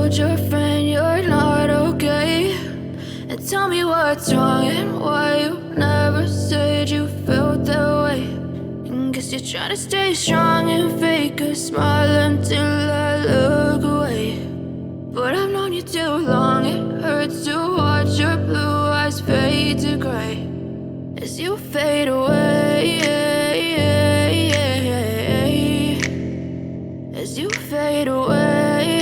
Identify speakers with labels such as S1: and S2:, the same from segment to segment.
S1: told your friend you're not okay? And tell me what's wrong and why you never said you felt that way. And guess you're trying to stay strong and fake a smile until I look away. But I've known you too long, it hurts to watch your blue eyes fade to gray as you fade away, as you fade away.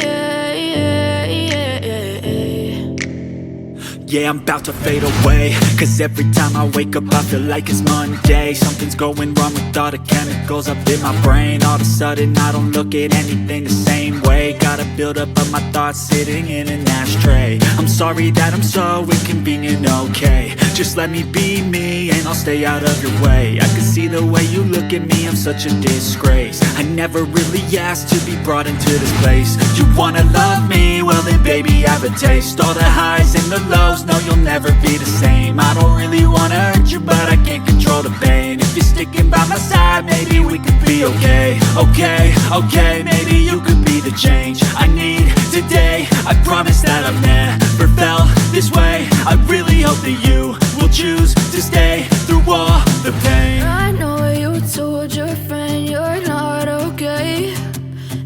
S2: Yeah, I'm about to fade away, cause every time I wake up I feel like it's Monday. Something's going wrong with all the chemicals up in my brain. All of a sudden I don't look at anything the same way. Got a build up of my thoughts sitting in an ashtray. I'm sorry that I'm so inconvenient, okay? Just let me be me and I'll stay out of your way. I can see the way you look at me, I'm such a disgrace. I never really asked to be brought into this place. You wanna love me? Well then baby have a taste. All the highs and the lows, no you'll never be the same. I don't really wanna hurt you but I can't control the pain. If you're sticking by my side maybe we could be okay. Okay, maybe you could be the change I need today. I promise that I've never felt this way. I really hope that you will choose to stay through all the pain.
S1: I know you told your friend you're not okay.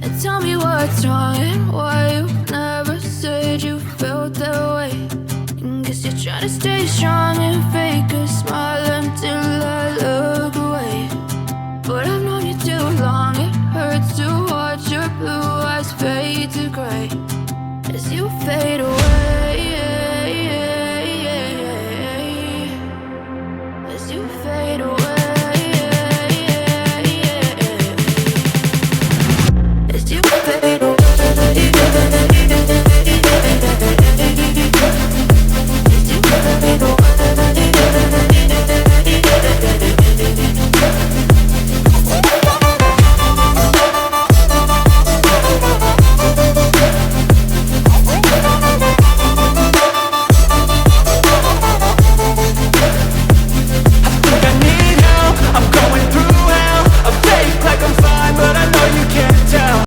S1: And tell me what's wrong and why you never said you felt that way. And guess you're trying to stay strong and fake a smile until I look away. But I've known you too long, it hurts to watch your blue eyes fade to gray as you fade away.